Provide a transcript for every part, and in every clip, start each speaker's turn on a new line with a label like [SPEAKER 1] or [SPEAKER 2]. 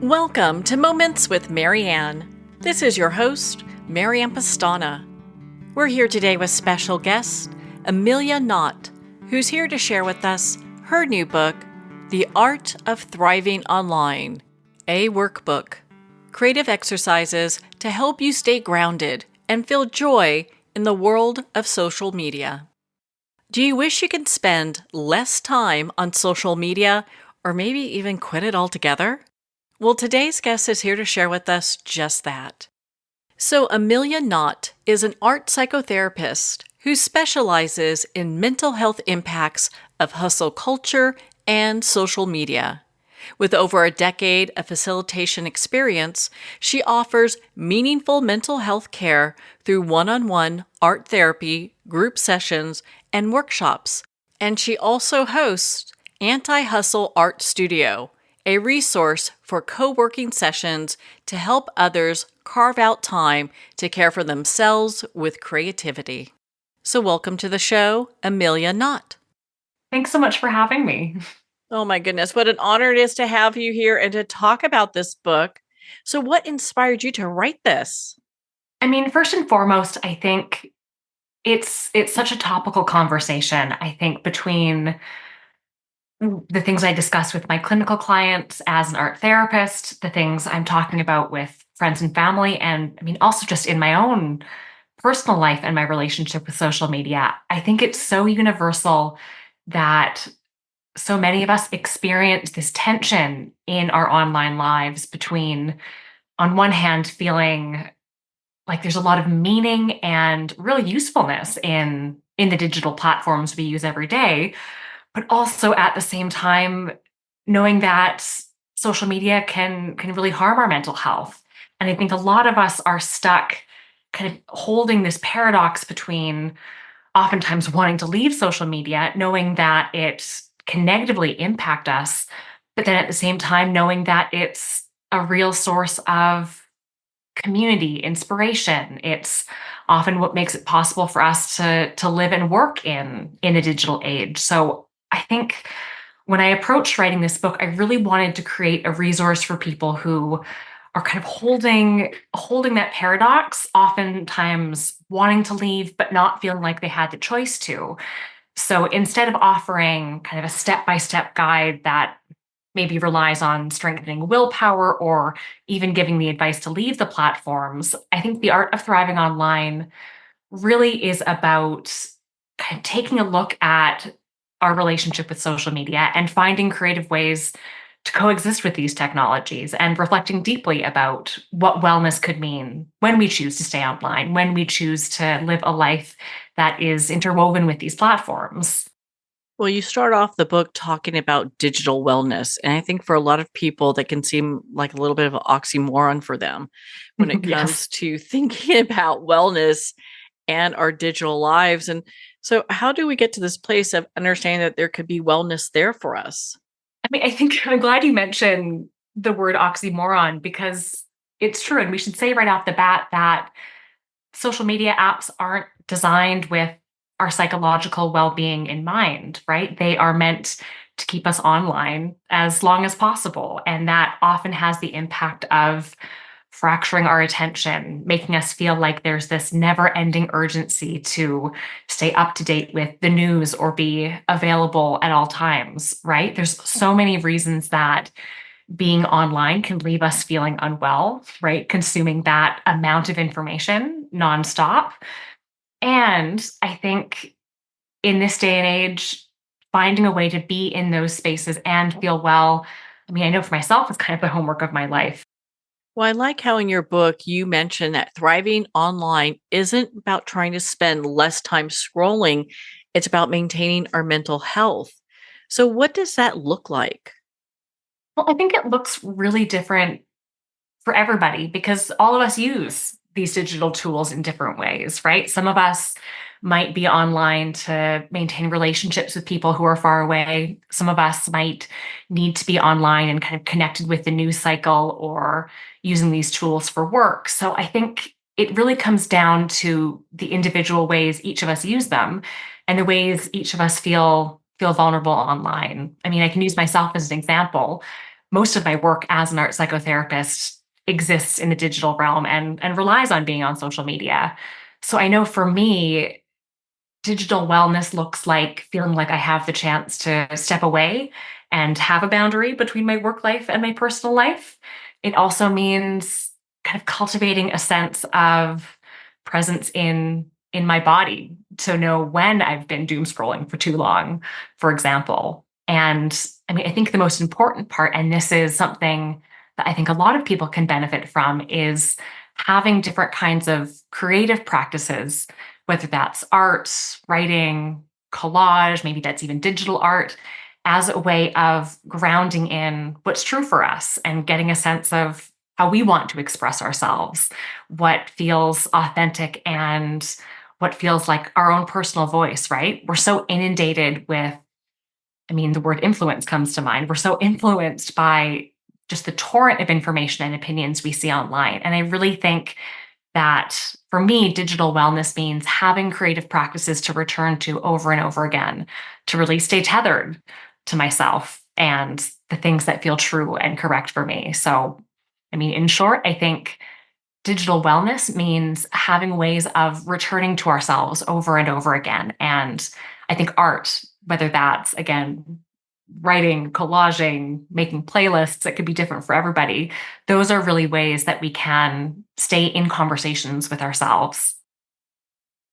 [SPEAKER 1] Welcome to Moments with Marianne. This is your host, Marianne Pastana. We're here today with special guest, Amelia Knott, who's here to share with us her new book, The Art of Thriving Online, a workbook, creative exercises to help you stay grounded and feel joy in the world of social media. Do you wish you could spend less time on social media or maybe even quit it altogether? Well, today's guest is here to share with us just that. So, Amelia Knott is an art psychotherapist who specializes in mental health impacts of hustle culture and social media. With over a decade of facilitation experience, she offers meaningful mental health care through one-on-one art therapy, group sessions, and workshops. And she also hosts Anti-Hustle Art Studio, a resource for co-working sessions to help others carve out time to care for themselves with creativity. So welcome to the show, Amelia Knott.
[SPEAKER 2] Thanks so much for having me.
[SPEAKER 1] Oh my goodness, what an honor it is to have you here and to talk about this book. So what inspired you to write this?
[SPEAKER 2] I mean, first and foremost, I think it's such a topical conversation. I think between the things I discuss with my clinical clients as an art therapist, the things I'm talking about with friends and family, and I mean, also just in my own personal life and my relationship with social media, I think it's so universal that so many of us experience this tension in our online lives between, on one hand, feeling like there's a lot of meaning and real usefulness in the digital platforms we use every day, but also at the same time knowing that social media can really harm our mental health. And I think a lot of us are stuck kind of holding this paradox between oftentimes wanting to leave social media, knowing that it can negatively impact us, but then at the same time knowing that it's a real source of community, inspiration. It's often what makes it possible for us to live and work in the digital age. So I think when I approached writing this book, I really wanted to create a resource for people who are kind of holding that paradox, oftentimes wanting to leave but not feeling like they had the choice to. So instead of offering kind of a step-by-step guide that maybe relies on strengthening willpower or even giving the advice to leave the platforms, I think the art of thriving online really is about kind of taking a look at our relationship with social media and finding creative ways to coexist with these technologies and reflecting deeply about what wellness could mean when we choose to stay online, when we choose to live a life that is interwoven with these platforms.
[SPEAKER 1] Well, you start off the book talking about digital wellness. And I think for a lot of people, that can seem like a little bit of an oxymoron for them when it
[SPEAKER 2] Yes.
[SPEAKER 1] comes to thinking about wellness and our digital lives. And so, how do we get to this place of understanding that there could be wellness there for us?
[SPEAKER 2] I mean, I think I'm glad you mentioned the word oxymoron because it's true. And we should say right off the bat that social media apps aren't designed with our psychological well-being in mind, right? They are meant to keep us online as long as possible. And that often has the impact of fracturing our attention, making us feel like there's this never-ending urgency to stay up to date with the news or be available at all times, right? There's so many reasons that being online can leave us feeling unwell, right? Consuming that amount of information nonstop. And I think in this day and age, finding a way to be in those spaces and feel well. I mean, I know for myself, it's kind of the homework of my life.
[SPEAKER 1] Well, I like how in your book you mentioned that thriving online isn't about trying to spend less time scrolling, it's about maintaining our mental health. So, what does that look like?
[SPEAKER 2] Well, I think it looks really different for everybody because all of us use these digital tools in different ways, right? Some of us might be online to maintain relationships with people who are far away. Some of us might need to be online and kind of connected with the news cycle or using these tools for work. So I think it really comes down to the individual ways each of us use them and the ways each of us feel vulnerable online. I mean, I can use myself as an example. most of my work as an art psychotherapist exists in the digital realm and relies on being on social media. So I know for me, digital wellness looks like feeling like I have the chance to step away and have a boundary between my work life and my personal life. It also means kind of cultivating a sense of presence in my body to know when I've been doom scrolling for too long, for example. And I mean, I think the most important part, and this is something that I think a lot of people can benefit from, is having different kinds of creative practices, whether that's art, writing, collage, maybe that's even digital art, as a way of grounding in what's true for us and getting a sense of how we want to express ourselves, what feels authentic and what feels like our own personal voice, right? We're so inundated with, I mean, the word influence comes to mind. We're so influenced by just the torrent of information and opinions we see online. And I really think that for me, digital wellness means having creative practices to return to over and over again, to really stay tethered to myself and the things that feel true and correct for me. So, I mean, in short, I think digital wellness means having ways of returning to ourselves over and over again. And I think art, whether that's again, writing, collaging, making playlists that could be different for everybody, those are really ways that we can stay in conversations with ourselves.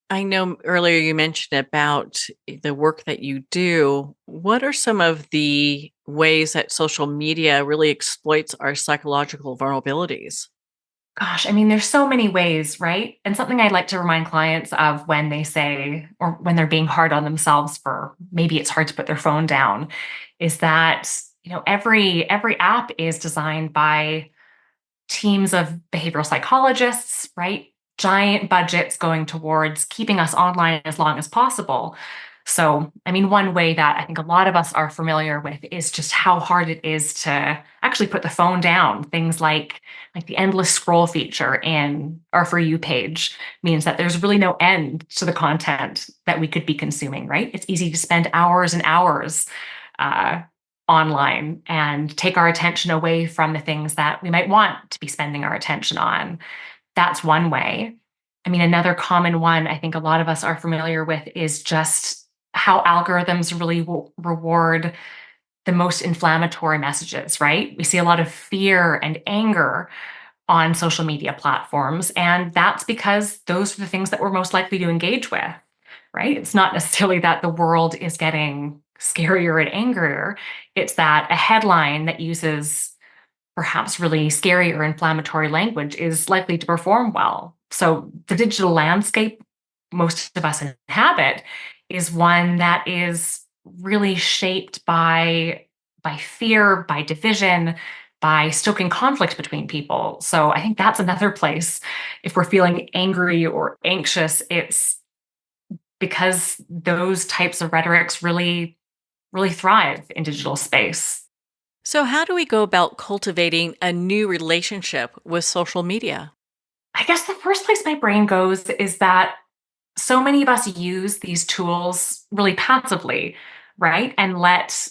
[SPEAKER 1] I know earlier you mentioned about the work that you do. What are some of the ways that social media really exploits our psychological vulnerabilities?
[SPEAKER 2] Gosh, I mean, there's so many ways, right? And something I'd like to remind clients of when they say, or when they're being hard on themselves for maybe it's hard to put their phone down, is that, every app is designed by teams of behavioral psychologists, right? Giant budgets going towards keeping us online as long as possible. So, I mean, one way that I think a lot of us are familiar with is just how hard it is to actually put the phone down. Things like the endless scroll feature in our For You page means that there's really no end to the content that we could be consuming, right? It's easy to spend hours and hours uh, online and take our attention away from the things that we might want to be spending our attention on. That's one way. I mean, another common one I think a lot of us are familiar with is just how algorithms really reward the most inflammatory messages, right? We see a lot of fear and anger on social media platforms, and that's because those are the things that we're most likely to engage with, right? It's not necessarily that the world is getting scarier and angrier. It's that a headline that uses perhaps really scary or inflammatory language is likely to perform well. So the digital landscape most of us inhabit is one that is really shaped by fear, by division, by stoking conflict between people. So I think that's another place. If we're feeling angry or anxious, it's because those types of rhetorics really thrive in digital space.
[SPEAKER 1] So, how do we go about cultivating a new relationship with social media?
[SPEAKER 2] I guess the first place my brain goes is that so many of us use these tools really passively, right? And let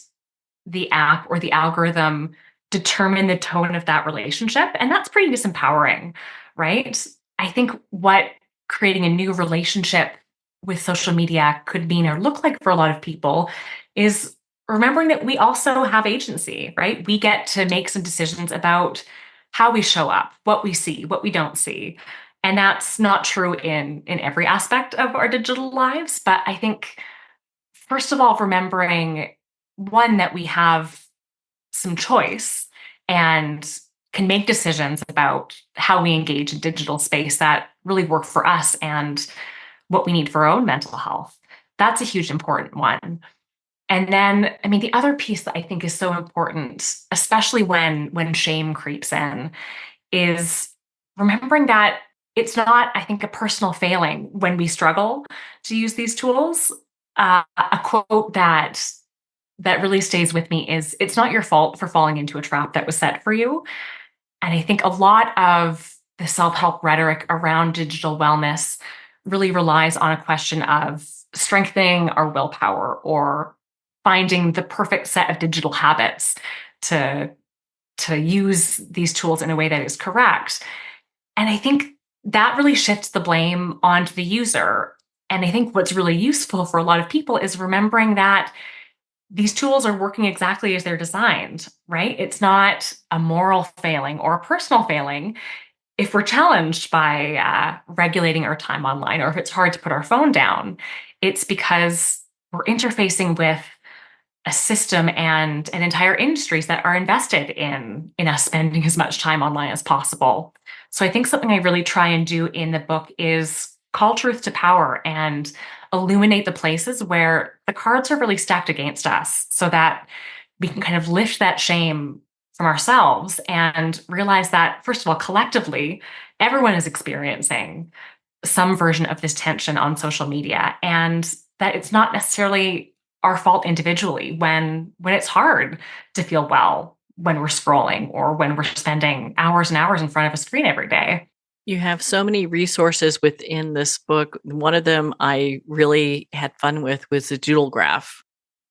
[SPEAKER 2] the app or the algorithm determine the tone of that relationship. And that's pretty disempowering, right? I think what creating a new relationship with social media could mean or look like for a lot of people is remembering that we also have agency, right? We get to make some decisions about how we show up, what we see, what we don't see. And that's not true in every aspect of our digital lives, but I think first of all remembering one that we have some choice and can make decisions about how we engage in digital space that really work for us and what we need for our own mental health. That's a huge important one. And then, I mean, the other piece that I think is so important, especially when shame creeps in, is remembering that it's not, I think, a personal failing when we struggle to use these tools. A quote that really stays with me is, "It's not your fault for falling into a trap that was set for you." And I think a lot of the self-help rhetoric around digital wellness really relies on a question of strengthening our willpower or finding the perfect set of digital habits to to use these tools in a way that is correct. And I think that really shifts the blame onto the user. And I think what's really useful for a lot of people is remembering that these tools are working exactly as they're designed, right? It's not a moral failing or a personal failing if we're challenged by regulating our time online, or if it's hard to put our phone down. It's because we're interfacing with a system and entire industries that are invested in us spending as much time online as possible. So I think something I really try and do in the book is call truth to power and illuminate the places where the cards are really stacked against us, so that we can kind of lift that shame from ourselves and realize that, first of all, collectively, everyone is experiencing some version of this tension on social media, and that it's not necessarily our fault individually when it's hard to feel well when we're scrolling or when we're spending hours and hours in front of a screen every day.
[SPEAKER 1] You have so many resources within this book. One of them I really had fun with was the doodle graph.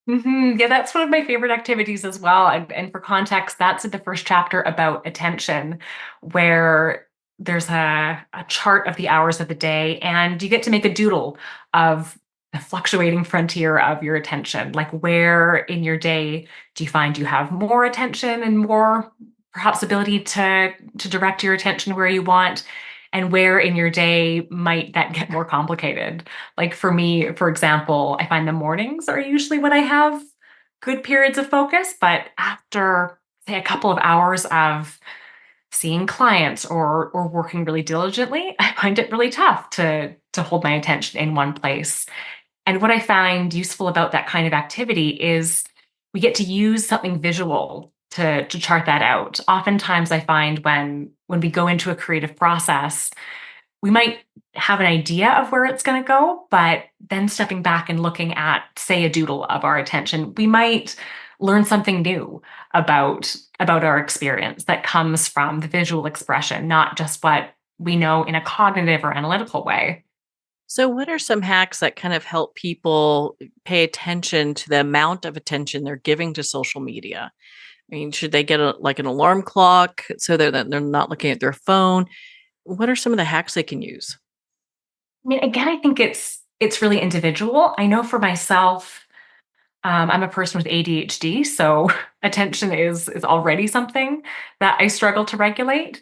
[SPEAKER 2] Yeah, that's one of my favorite activities as well. And for context, that's in the first chapter about attention, where there's a chart of the hours of the day, and you get to make a doodle of the fluctuating frontier of your attention. Like, where in your day do you find you have more attention and more perhaps ability to direct your attention where you want? And where in your day might that get more complicated? Like for me, for example, I find the mornings are usually when I have good periods of focus, but after, say, a couple of hours of seeing clients or working really diligently, I find it really tough to hold my attention in one place. And what I find useful about that kind of activity is we get to use something visual to chart that out. Oftentimes I find when we go into a creative process, we might have an idea of where it's going to go, but then stepping back and looking at, say, a doodle of our attention, we might learn something new about our experience that comes from the visual expression, not just what we know in a cognitive or analytical way.
[SPEAKER 1] So, what are some hacks that kind of help people pay attention to the amount of attention they're giving to social media? I mean, should they get like an alarm clock so that they're not looking at their phone? What are some of the hacks they can use?
[SPEAKER 2] I mean, again, I think it's really individual. I know for myself, I'm a person with ADHD, so attention is already something that I struggle to regulate.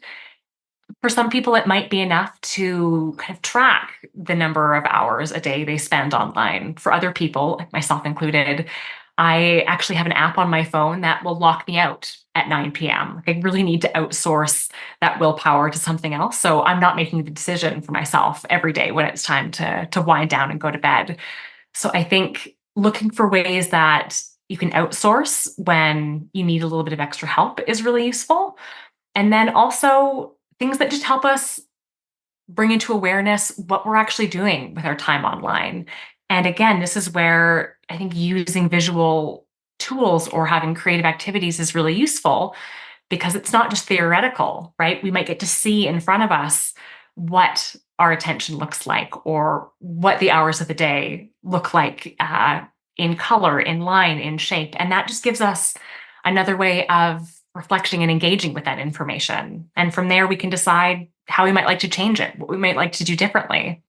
[SPEAKER 2] For some people, it might be enough to kind of track the number of hours a day they spend online. For other people, like myself included, I actually have an app on my phone that will lock me out at 9 p.m. I really need to outsource that willpower to something else. So I'm not making the decision for myself every day when it's time to wind down and go to bed. So I think looking for ways that you can outsource when you need a little bit of extra help is really useful. And then also things that just help us bring into awareness what we're actually doing with our time online. And again, this is where I think using visual tools or having creative activities is really useful, because it's not just theoretical, right? We might get to see in front of us what our attention looks like, or what the hours of the day look like in color, in line, in shape. And that just gives us another way of reflecting and engaging with that information. And from there, we can decide how we might like to change it, what we might like to do differently.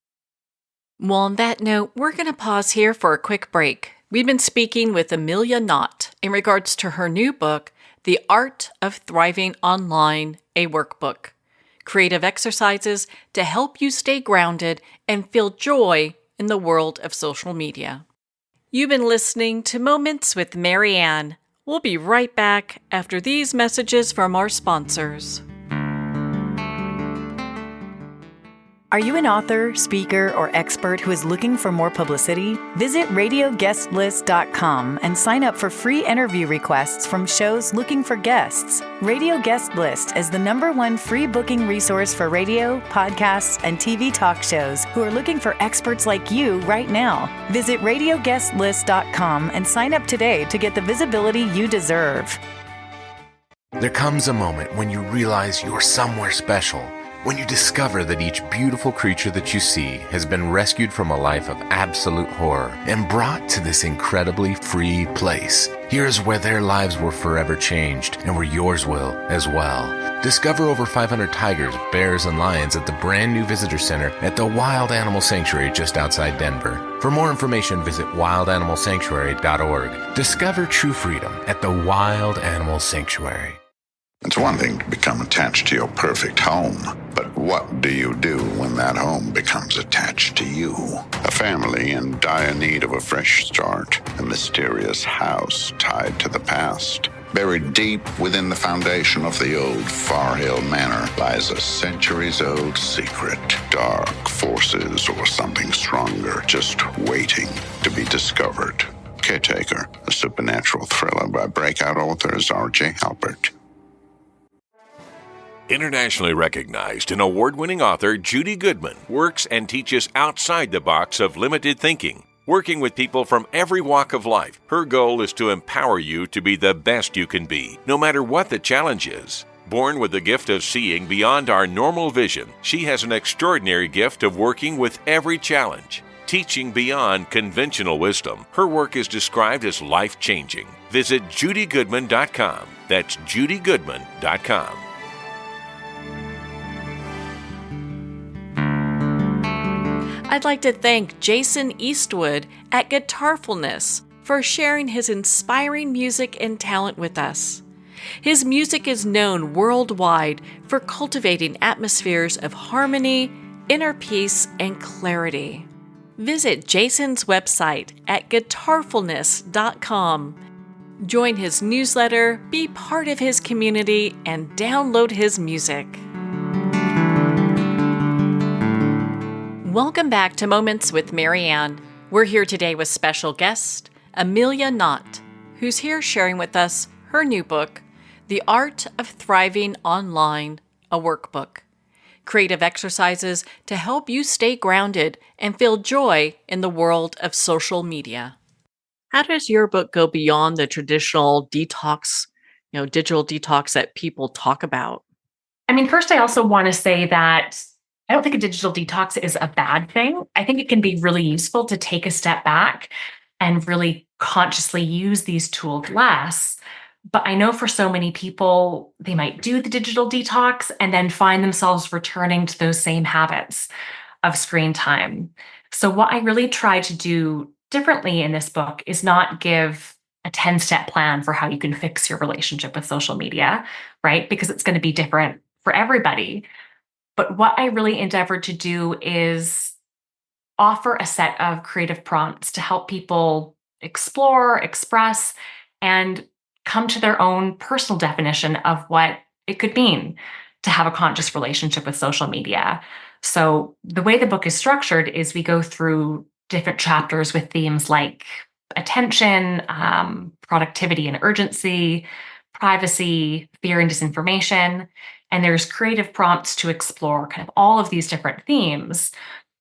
[SPEAKER 1] Well, on that note, we're going to pause here for a quick break. We've been speaking with Amelia Knott in regards to her new book, The Art of Thriving Online, a Workbook. Creative exercises to help you stay grounded and feel joy in the world of social media. You've been listening to Moments with Mary Ann. We'll be right back after these messages from our sponsors.
[SPEAKER 3] Are you an author, speaker, or expert who is looking for more publicity? Visit radioguestlist.com and sign up for free interview requests from shows looking for guests. Radio Guest List is the #1 free booking resource for radio, podcasts, and TV talk shows who are looking for experts like you right now. Visit radioguestlist.com and sign up today to get the visibility you deserve.
[SPEAKER 4] There comes a moment when you realize you're somewhere special, When you discover that each beautiful creature that you see has been rescued from a life of absolute horror and brought to this incredibly free place, here's where their lives were forever changed and where yours will as well. Discover over 500 tigers, bears, and lions at the brand new visitor center at the Wild Animal Sanctuary just outside Denver. For more information, visit wildanimalsanctuary.org. Discover true freedom at the Wild Animal Sanctuary.
[SPEAKER 5] It's one thing to become attached to your perfect home, but what do you do when that home becomes attached to you? A family in dire need of a fresh start, a mysterious house tied to the past. Buried deep within the foundation of the old Far Hill Manor lies a centuries-old secret. Dark forces or something stronger just waiting to be discovered. Caretaker, a supernatural thriller by breakout authors R.J. Halpert.
[SPEAKER 6] Internationally recognized and award-winning author Judy Goodman works and teaches outside the box of limited thinking. Working with people from every walk of life, her goal is to empower you to be the best you can be, no matter what the challenge is. Born with the gift of seeing beyond our normal vision, she has an extraordinary gift of working with every challenge. Teaching beyond conventional wisdom, her work is described as life-changing. Visit judygoodman.com. That's judygoodman.com.
[SPEAKER 1] I'd like to thank Jason Eastwood at Guitarfulness for sharing his inspiring music and talent with us. His music is known worldwide for cultivating atmospheres of harmony, inner peace, and clarity. Visit Jason's website at guitarfulness.com. Join his newsletter, be part of his community, and download his music. Welcome back to Moments with Marianne. We're here today with special guest, Amelia Knott, who's here sharing with us her new book, The Art of Thriving Online, a workbook. Creative exercises to help you stay grounded and feel joy in the world of social media. How does your book go beyond the traditional detox, digital detox that people talk about?
[SPEAKER 2] I mean, first, I also want to say that I don't think a digital detox is a bad thing. I think it can be really useful to take a step back and really consciously use these tools less. But I know for so many people, they might do the digital detox and then find themselves returning to those same habits of screen time. So what I really try to do differently in this book is not give a 10-step plan for how you can fix your relationship with social media, right? Because it's going to be different for everybody. But what I really endeavored to do is offer a set of creative prompts to help people explore, express, and come to their own personal definition of what it could mean to have a conscious relationship with social media. So the way the book is structured is we go through different chapters with themes like attention, productivity and urgency, privacy, fear and disinformation. And there's creative prompts to explore kind of all of these different themes.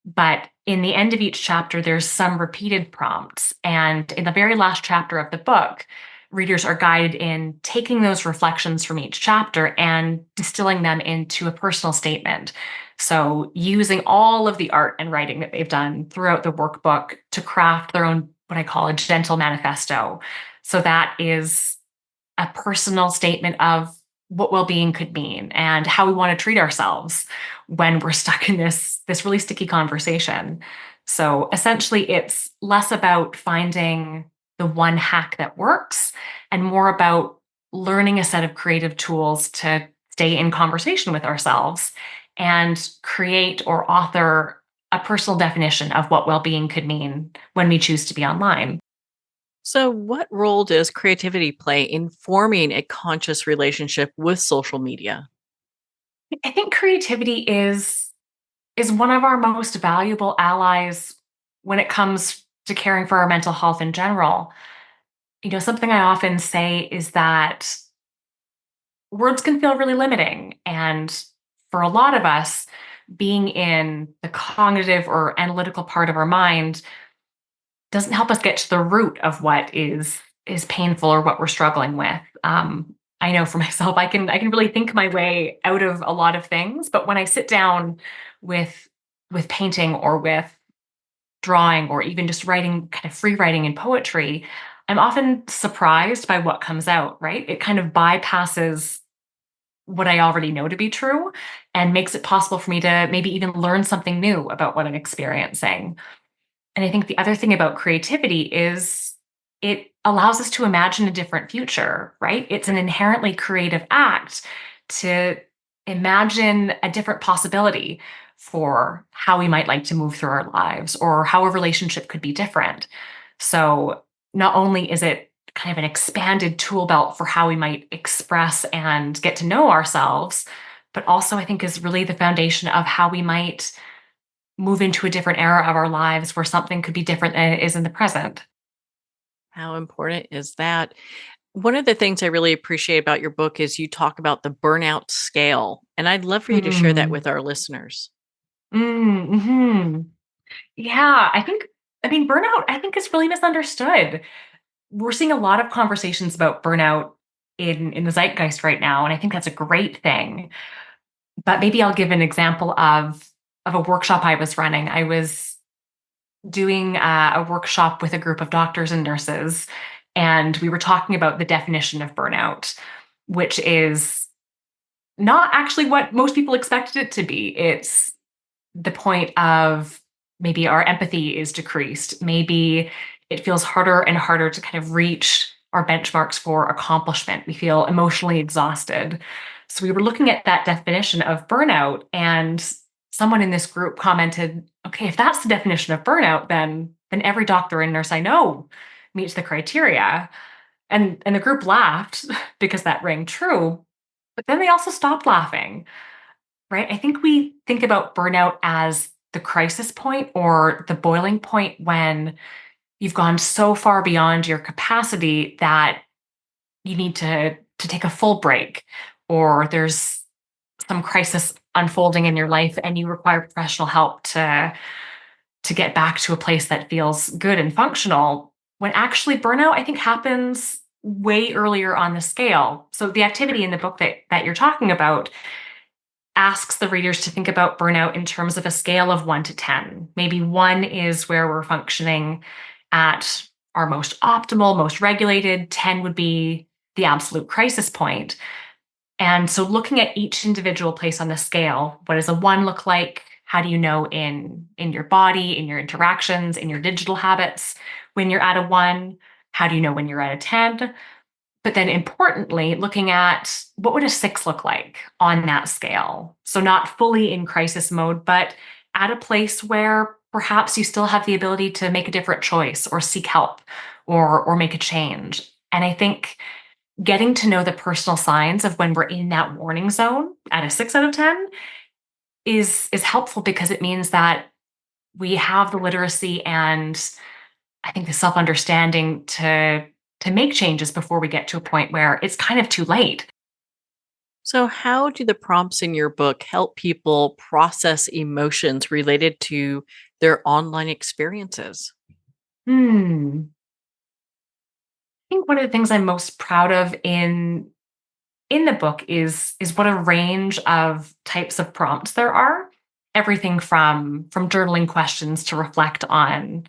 [SPEAKER 2] But in the end of each chapter, there's some repeated prompts. And in the very last chapter of the book, readers are guided in taking those reflections from each chapter and distilling them into a personal statement. So using all of the art and writing that they've done throughout the workbook to craft their own, what I call a gentle manifesto. So that is a personal statement of what well-being could mean and how we want to treat ourselves when we're stuck in this really sticky conversation. So essentially, it's less about finding the one hack that works and more about learning a set of creative tools to stay in conversation with ourselves and create or author a personal definition of what well-being could mean when we choose to be online.
[SPEAKER 1] So, what role does creativity play in forming a conscious relationship with social media?
[SPEAKER 2] I think creativity is one of our most valuable allies when it comes to caring for our mental health in general. Something I often say is that words can feel really limiting. And for a lot of us, being in the cognitive or analytical part of our mind doesn't help us get to the root of what is painful or what we're struggling with. I know for myself, I can really think my way out of a lot of things, but when I sit down with painting or with drawing or even just writing, kind of free writing and poetry, I'm often surprised by what comes out, right? It kind of bypasses what I already know to be true and makes it possible for me to maybe even learn something new about what I'm experiencing. And I think the other thing about creativity is it allows us to imagine a different future, right? It's an inherently creative act to imagine a different possibility for how we might like to move through our lives or how a relationship could be different. So, not only is it kind of an expanded tool belt for how we might express and get to know ourselves, but also I think is really the foundation of how we might move into a different era of our lives where something could be different than it is in the present.
[SPEAKER 1] How important is that? One of the things I really appreciate about your book is you talk about the burnout scale, and I'd love for you to share that
[SPEAKER 2] Mm.
[SPEAKER 1] with our listeners.
[SPEAKER 2] Mhm. Yeah, I mean, burnout, I think, is really misunderstood. We're seeing a lot of conversations about burnout in the zeitgeist right now, and I think that's a great thing. But maybe I'll give an example of a workshop I was running. I was doing a workshop with a group of doctors and nurses, and we were talking about the definition of burnout, which is not actually what most people expected it to be. It's the point of maybe our empathy is decreased. Maybe it feels harder and harder to kind of reach our benchmarks for accomplishment. We feel emotionally exhausted. So we were looking at that definition of burnout, and someone in this group commented, "Okay, if that's the definition of burnout, then every doctor and nurse I know meets the criteria." And the group laughed because that rang true, but then they also stopped laughing. Right? I think we think about burnout as the crisis point or the boiling point when you've gone so far beyond your capacity that you need to take a full break, or there's some crisis unfolding in your life and you require professional help to get back to a place that feels good and functional, when actually burnout I think happens way earlier on the scale. So the activity in the book that you're talking about asks the readers to think about burnout in terms of a scale of 1 to 10. Maybe 1 is where we're functioning at our most optimal, most regulated. 10 would be the absolute crisis point. And so looking at each individual place on the scale, what does a 1 look like? How do you know in your body, in your interactions, in your digital habits when you're at a 1? How do you know when you're at a 10? But then importantly, looking at what would a 6 look like on that scale? So not fully in crisis mode, but at a place where perhaps you still have the ability to make a different choice or seek help or make a change. And I think getting to know the personal signs of when we're in that warning zone at a 6 out of 10 is helpful because it means that we have the literacy and I think the self-understanding to make changes before we get to a point where it's kind of too late.
[SPEAKER 1] So, how do the prompts in your book help people process emotions related to their online experiences?
[SPEAKER 2] Hmm. I think one of the things I'm most proud of in the book is what a range of types of prompts there are. Everything from journaling questions to reflect on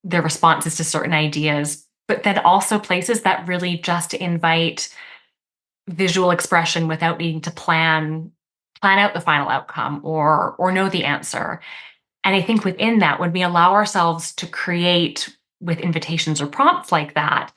[SPEAKER 2] their responses to certain ideas, but then also places that really just invite visual expression without needing to plan out the final outcome or know the answer. And I think within that, when we allow ourselves to create with invitations or prompts like that,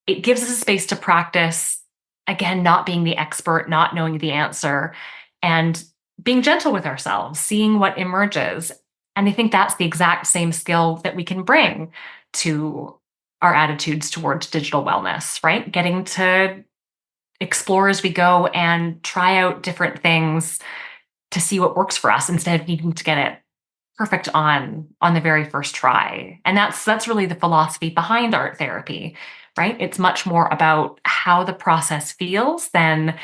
[SPEAKER 2] it gives us a space to practice, again, not being the expert, not knowing the answer, and being gentle with ourselves, seeing what emerges. And I think that's the exact same skill that we can bring to our attitudes towards digital wellness, right? Getting to explore as we go and try out different things to see what works for us instead of needing to get it perfect on the very first try. And that's really the philosophy behind art therapy, right? It's much more about how the process feels than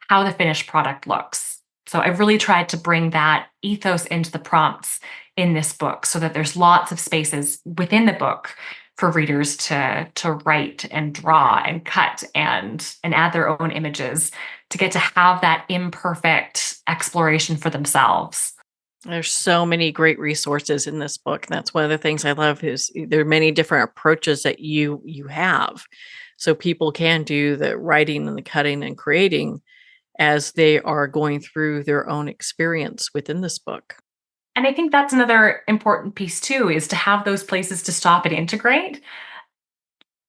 [SPEAKER 2] how the finished product looks. So I've really tried to bring that ethos into the prompts in this book so that there's lots of spaces within the book for readers to write and draw and cut and add their own images to get to have that imperfect exploration for themselves.
[SPEAKER 1] There's so many great resources in this book. That's one of the things I love is there are many different approaches that you have. So people can do the writing and the cutting and creating as they are going through their own experience within this book.
[SPEAKER 2] And I think that's another important piece too, is to have those places to stop and integrate.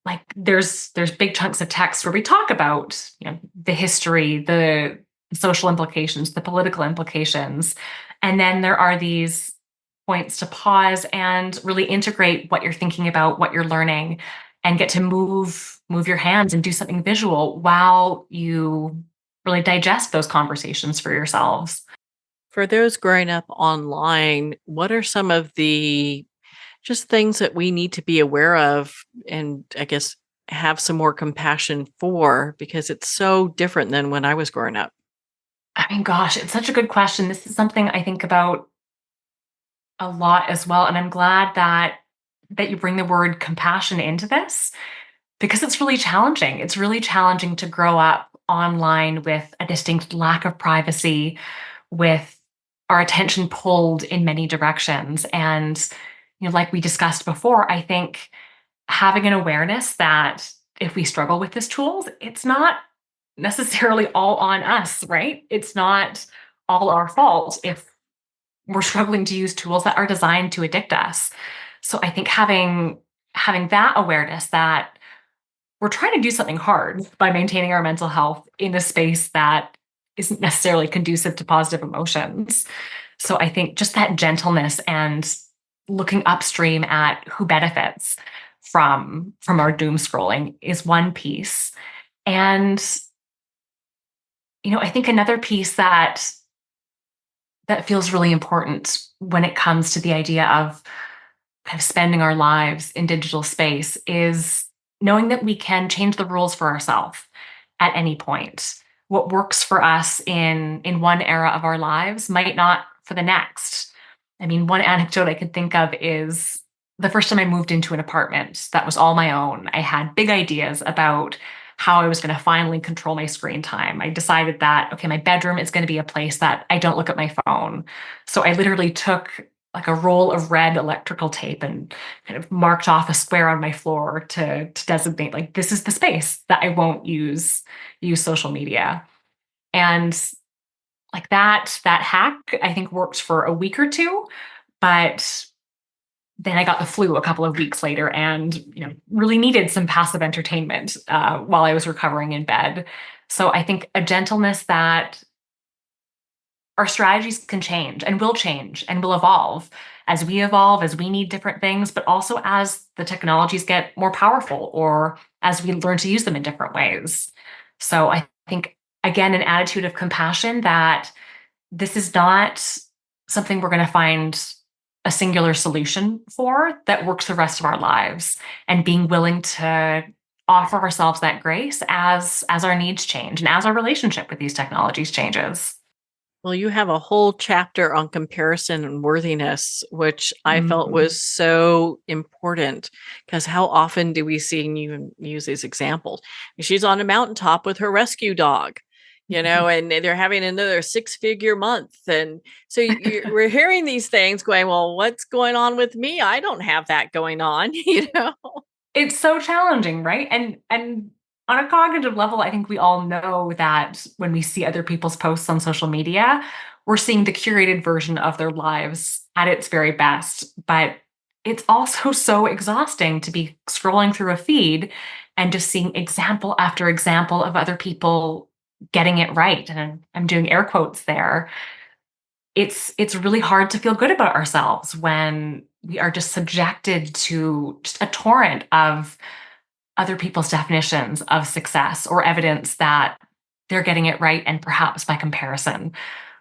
[SPEAKER 2] Like there's big chunks of text where we talk about, the history, the social implications, the political implications. And then there are these points to pause and really integrate what you're thinking about, what you're learning, and get to move your hands and do something visual while you really digest those conversations for yourselves.
[SPEAKER 1] For those growing up online, what are some of the just things that we need to be aware of and I guess have some more compassion for because it's so different than when I was growing up?
[SPEAKER 2] I mean, gosh, it's such a good question. This is something I think about a lot as well. And I'm glad that you bring the word compassion into this because it's really challenging. It's really challenging to grow up online with a distinct lack of privacy, with our attention pulled in many directions. And, like we discussed before, I think having an awareness that if we struggle with these tools, it's not necessarily all on us, right? It's not all our fault if we're struggling to use tools that are designed to addict us. So I think having that awareness that we're trying to do something hard by maintaining our mental health in a space that isn't necessarily conducive to positive emotions. So I think just that gentleness and looking upstream at who benefits from our doom scrolling is one piece. And I think another piece that feels really important when it comes to the idea of kind of spending our lives in digital space is knowing that we can change the rules for ourselves at any point. What works for us in one era of our lives might not for the next. I mean, one anecdote I could think of is the first time I moved into an apartment that was all my own. I had big ideas about how I was going to finally control my screen time. I decided that, okay, my bedroom is going to be a place that I don't look at my phone. So I literally took like a roll of red electrical tape and kind of marked off a square on my floor to designate like this is the space that I won't use social media. And like that hack I think worked for a week or two, but then I got the flu a couple of weeks later and really needed some passive entertainment while I was recovering in bed. So I think a gentleness that our strategies can change and will evolve as we evolve, as we need different things, but also as the technologies get more powerful or as we learn to use them in different ways. So I think, again, an attitude of compassion that this is not something we're going to find a singular solution for that works the rest of our lives, and being willing to offer ourselves that grace as our needs change and as our relationship with these technologies changes.
[SPEAKER 1] Well, you have a whole chapter on comparison and worthiness, which I felt
[SPEAKER 2] Mhm.
[SPEAKER 1] was so important because how often do we see, and you use these examples? She's on a mountaintop with her rescue dog, and they're having another six-figure month. And so we're hearing these things going, well, what's going on with me? I don't have that going on,
[SPEAKER 2] It's so challenging, right? And on a cognitive level, I think we all know that when we see other people's posts on social media, we're seeing the curated version of their lives at its very best. But it's also so exhausting to be scrolling through a feed and just seeing example after example of other people getting it right. And I'm doing air quotes there. It's really hard to feel good about ourselves when we are just subjected to just a torrent of other people's definitions of success or evidence that they're getting it right and perhaps by comparison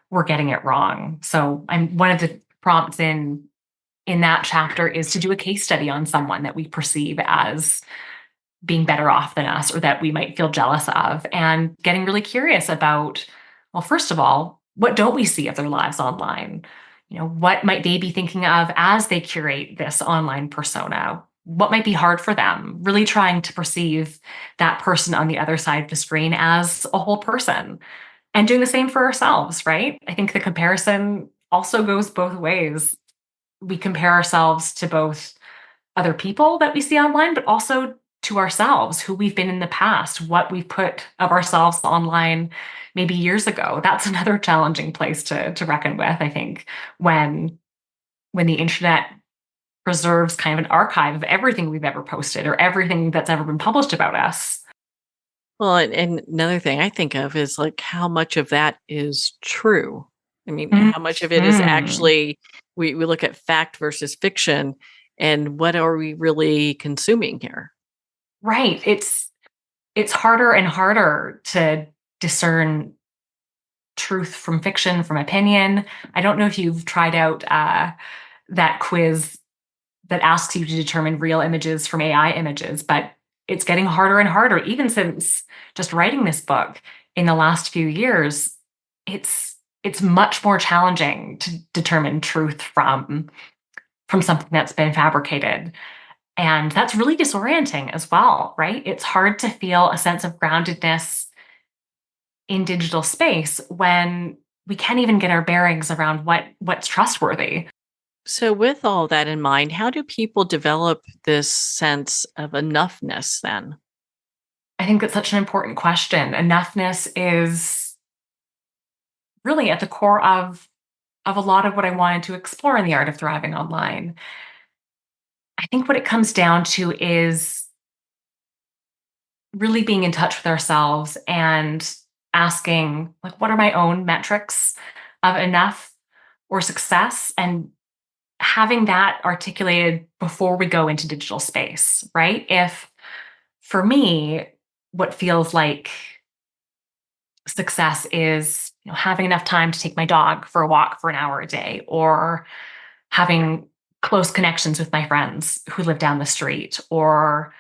[SPEAKER 2] we're getting it wrong. So I'm one of the prompts in that chapter is to do a case study on someone that we perceive as being better off than us or that we might feel jealous of, and getting really curious about, well, first of all, what don't we see of their lives online? What might they be thinking of as they curate this online persona? what might be hard for them, really trying to perceive that person on the other side of the screen as a whole person and doing the same for ourselves, right? I think the comparison also goes both ways. We compare ourselves to both other people that we see online, but also to ourselves, who we've been in the past, what we've put of ourselves online maybe years ago. That's another challenging place to reckon with, I think, when the internet preserves kind of an archive of everything we've ever posted or everything that's ever been published about us.
[SPEAKER 1] Well, and another thing I think of is like how much of that is true. I mean, how much of it is
[SPEAKER 2] Mhm.
[SPEAKER 1] actually we look at fact versus fiction, and what are we really consuming here?
[SPEAKER 2] Right. It's harder and harder to discern truth from fiction, from opinion. I don't know if you've tried out that quiz that asks you to determine real images from AI images, but it's getting harder and harder, even since just writing this book in the last few years. It's much more challenging to determine truth from something that's been fabricated. And that's really disorienting as well, right? It's hard to feel a sense of groundedness in digital space when we can't even get our bearings around what's trustworthy.
[SPEAKER 1] So, with all that in mind, how do people develop this sense of enoughness then?
[SPEAKER 2] I think that's such an important question. Enoughness is really at the core of a lot of what I wanted to explore in the art of thriving online. I think what it comes down to is really being in touch with ourselves and asking, like, what are my own metrics of enough or success, and having that articulated before we go into digital space, right? If for me, what feels like success is, having enough time to take my dog for a walk for an hour a day, or having close connections with my friends who live down the street, or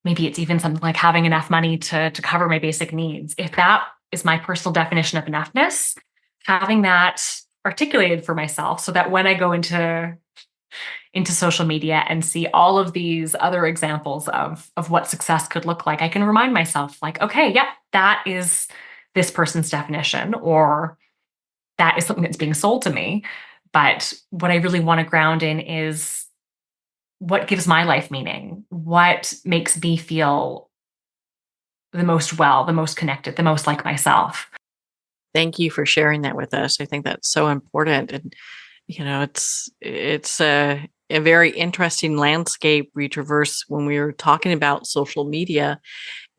[SPEAKER 2] maybe it's even something like having enough money to cover my basic needs. If that is my personal definition of enoughness, having that articulated for myself so that when I go into social media and see all of these other examples of what success could look like, I can remind myself, like, okay, yep, that is this person's definition, or that is something that's being sold to me. But what I really want to ground in is what gives my life meaning, what makes me feel the most well, the most connected, the most like myself.
[SPEAKER 1] Thank you for sharing that with us. I think that's so important, and it's a very interesting landscape we traverse when we were talking about social media.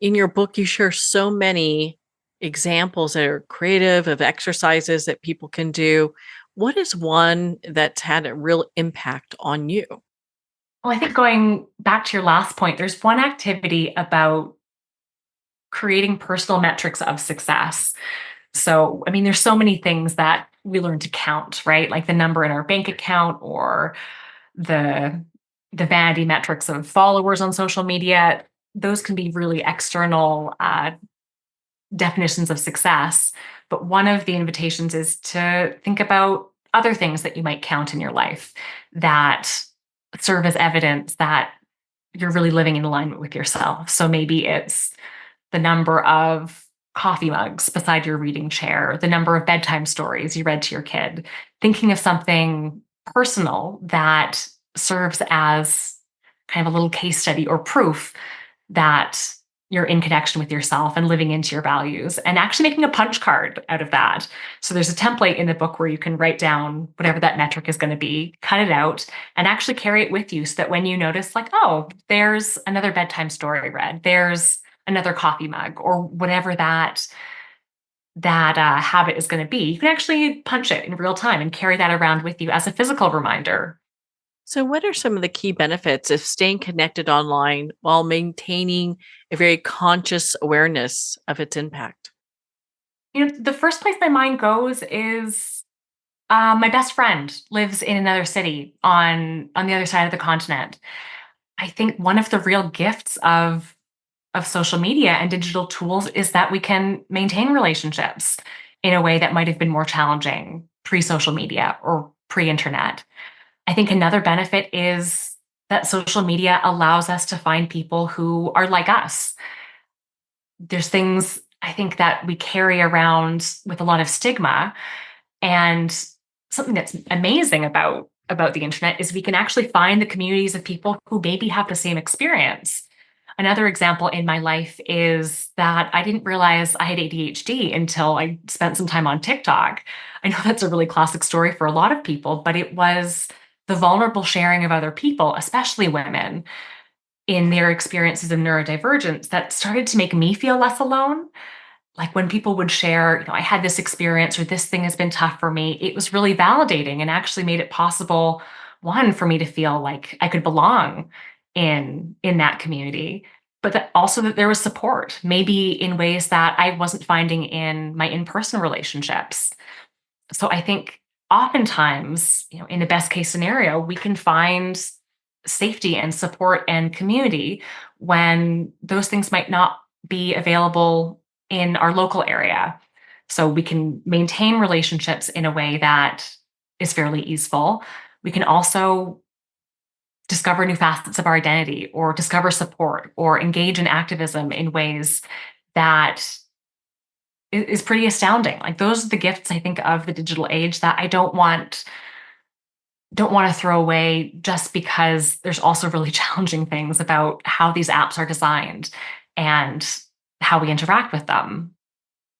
[SPEAKER 1] In your book, you share so many examples that are creative of exercises that people can do. What is one that's had a real impact on you?
[SPEAKER 2] Well, I think going back to your last point, there's one activity about creating personal metrics of success. So, I mean, there's so many things that we learn to count, right? Like the number in our bank account, or the the vanity metrics of followers on social media. Those can be really external definitions of success. But one of the invitations is to think about other things that you might count in your life that serve as evidence that you're really living in alignment with yourself. So maybe it's the number of coffee mugs beside your reading chair, the number of bedtime stories you read to your kid, thinking of something personal that serves as kind of a little case study or proof that you're in connection with yourself and living into your values, and actually making a punch card out of that. So there's a template in the book where you can write down whatever that metric is going to be, cut it out, and actually carry it with you so that when you notice, like, oh, there's another bedtime story read, there's another coffee mug, or whatever that habit is going to be, you can actually punch it in real time and carry that around with you as a physical reminder.
[SPEAKER 1] So, what are some of the key benefits of staying connected online while maintaining a very conscious awareness of its impact?
[SPEAKER 2] The first place my mind goes is my best friend lives in another city on the other side of the continent. I think one of the real gifts of social media and digital tools is that we can maintain relationships in a way that might have been more challenging pre-social media or pre-internet. I think another benefit is that social media allows us to find people who are like us. There's things I think that we carry around with a lot of stigma, and something that's amazing about the internet is we can actually find the communities of people who maybe have the same experience. Another example in my life is that I didn't realize I had ADHD until I spent some time on TikTok. I know that's a really classic story for a lot of people, but it was the vulnerable sharing of other people, especially women, in their experiences of neurodivergence that started to make me feel less alone. Like when people would share, I had this experience or this thing has been tough for me, it was really validating and actually made it possible, one, for me to feel like I could belong in that community, but that also that there was support, maybe in ways that I wasn't finding in my in-person relationships. So I think oftentimes, in the best case scenario, we can find safety and support and community when those things might not be available in our local area. So we can maintain relationships in a way that is fairly easeful. We can also discover new facets of our identity or discover support or engage in activism in ways that is pretty astounding. Like those are the gifts I think of the digital age that I don't want to throw away just because there's also really challenging things about how these apps are designed and how we interact with them.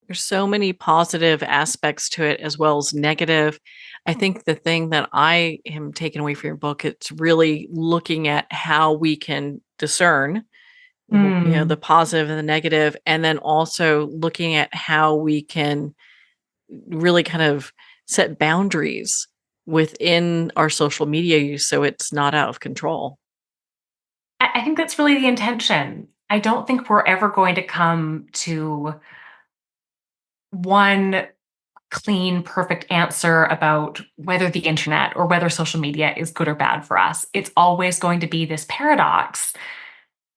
[SPEAKER 1] There's so many positive aspects to it as well as negative. I think the thing that I am taking away from your book, it's really looking at how we can discern, the
[SPEAKER 2] Mm.
[SPEAKER 1] positive and the negative, and then also looking at how we can really kind of set boundaries within our social media use so it's not out of control.
[SPEAKER 2] I think that's really the intention. I don't think we're ever going to come to one clean, perfect answer about whether the internet or whether social media is good or bad for us. It's always going to be this paradox.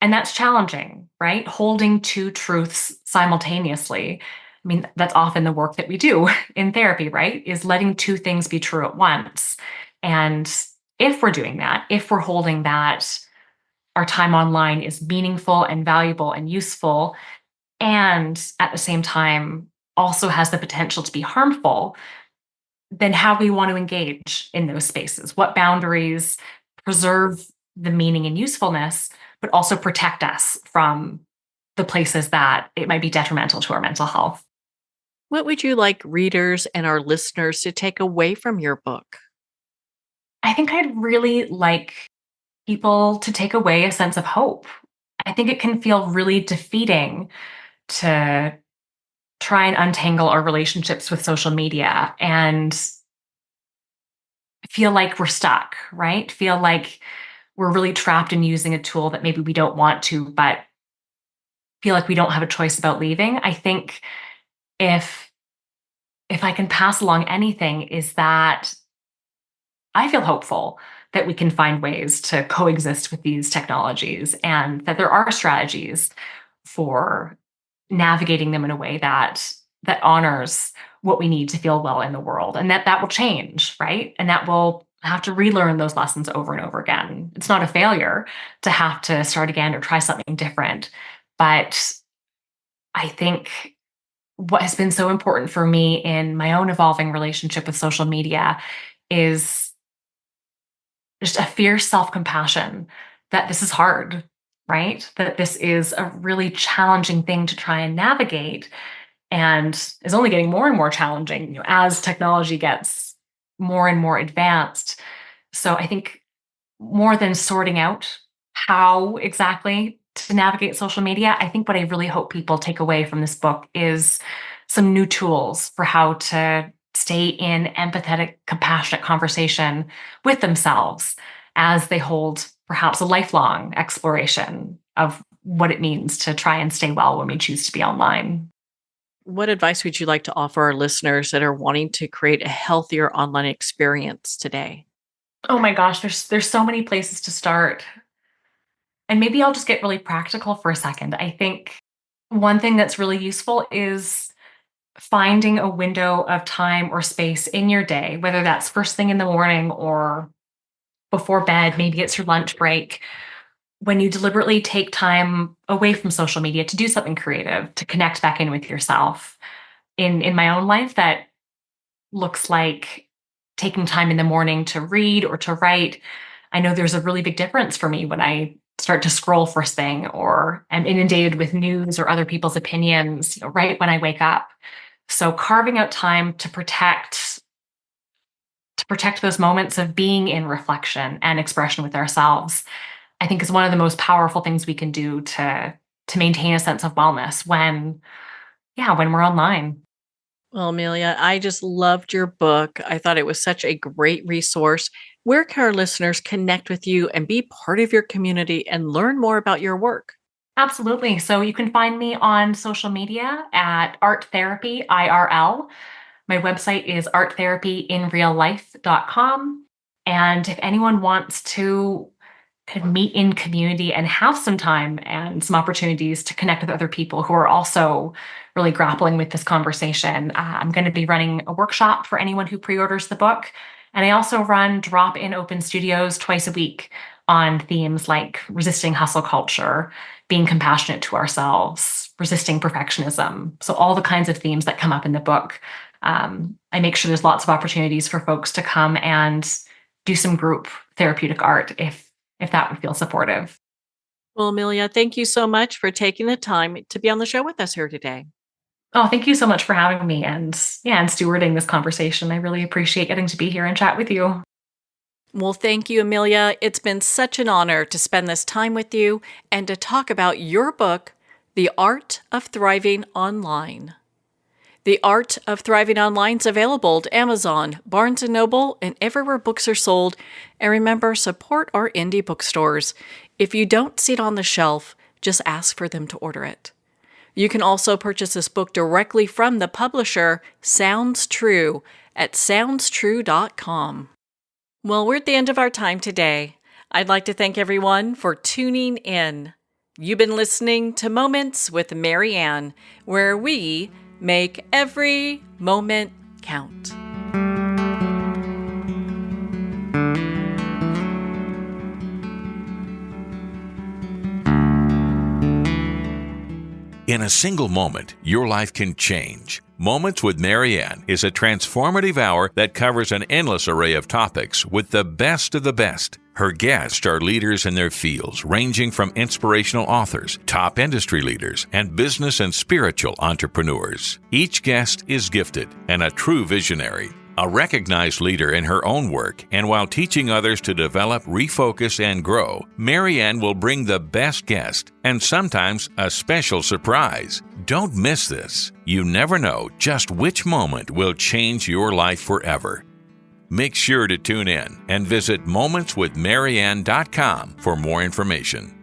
[SPEAKER 2] And that's challenging, right? Holding two truths simultaneously. I mean, that's often the work that we do in therapy, right? Is letting two things be true at once. And if we're doing that, if we're holding that our time online is meaningful and valuable and useful, and at the same time also has the potential to be harmful, then how we want to engage in those spaces, what boundaries preserve the meaning and usefulness, but also protect us from the places that it might be detrimental to our mental health.
[SPEAKER 1] What would you like readers and our listeners to take away from your book?
[SPEAKER 2] I think I'd really like people to take away a sense of hope. I think it can feel really defeating to try and untangle our relationships with social media and feel like we're stuck, right? Feel like we're really trapped in using a tool that maybe we don't want to, but feel like we don't have a choice about leaving. I think if if I can pass along anything is that I feel hopeful that we can find ways to coexist with these technologies and that there are strategies for navigating them in a way that honors what we need to feel well in the world and that will change, right? And that we'll have to relearn those lessons over and over again. It's not a failure to have to start again or try something different, but I think what has been so important for me in my own evolving relationship with social media is just a fierce self-compassion that this is hard, right? That this is a really challenging thing to try and navigate and is only getting more and more challenging, as technology gets more and more advanced. So I think more than sorting out how exactly to navigate social media, I think what I really hope people take away from this book is some new tools for how to stay in empathetic, compassionate conversation with themselves as they hold perhaps a lifelong exploration of what it means to try and stay well when we choose to be online.
[SPEAKER 1] What advice would you like to offer our listeners that are wanting to create a healthier online experience today?
[SPEAKER 2] Oh my gosh, there's so many places to start. And maybe I'll just get really practical for a second. I think one thing that's really useful is finding a window of time or space in your day, whether that's first thing in the morning or before bed, maybe it's your lunch break, when you deliberately take time away from social media to do something creative, to connect back in with yourself. In my own life, that looks like taking time in the morning to read or to write. I know there's a really big difference for me when I start to scroll first thing or am inundated with news or other people's opinions, right when I wake up. So carving out time to protect those moments of being in reflection and expression with ourselves, I think is one of the most powerful things we can do to maintain a sense of wellness when we're online.
[SPEAKER 1] Well, Amelia, I just loved your book. I thought it was such a great resource. Where can our listeners connect with you and be part of your community and learn more about your work?
[SPEAKER 2] Absolutely. So you can find me on social media at Art Therapy IRL. My website is arttherapyinreallife.com. And if anyone wants to kind of meet in community and have some time and some opportunities to connect with other people who are also really grappling with this conversation, I'm going to be running a workshop for anyone who pre-orders the book. And I also run drop-in open studios twice a week on themes like resisting hustle culture, being compassionate to ourselves, resisting perfectionism. So all the kinds of themes that come up in the book. I make sure there's lots of opportunities for folks to come and do some group therapeutic art if that would feel supportive.
[SPEAKER 1] Well, Amelia, thank you so much for taking the time to be on the show with us here today.
[SPEAKER 2] Oh, thank you so much for having me and stewarding this conversation. I really appreciate getting to be here and chat with you.
[SPEAKER 1] Well, thank you, Amelia. It's been such an honor to spend this time with you and to talk about your book, The Art of Thriving Online. The Art of Thriving Online is available at Amazon, Barnes & Noble, and everywhere books are sold. And remember, support our indie bookstores. If you don't see it on the shelf, just ask for them to order it. You can also purchase this book directly from the publisher, Sounds True, at soundstrue.com. Well, we're at the end of our time today. I'd like to thank everyone for tuning in. You've been listening to Moments with Mary Ann, where we make every moment count.
[SPEAKER 6] In a single moment, your life can change. Moments with Mary Ann is a transformative hour that covers an endless array of topics with the best of the best. Her guests are leaders in their fields, ranging from inspirational authors, top industry leaders, and business and spiritual entrepreneurs. Each guest is gifted and a true visionary, a recognized leader in her own work, and while teaching others to develop, refocus, and grow, Mary Ann will bring the best guest and sometimes a special surprise. Don't miss this. You never know just which moment will change your life forever. Make sure to tune in and visit momentswithmaryann.com for more information.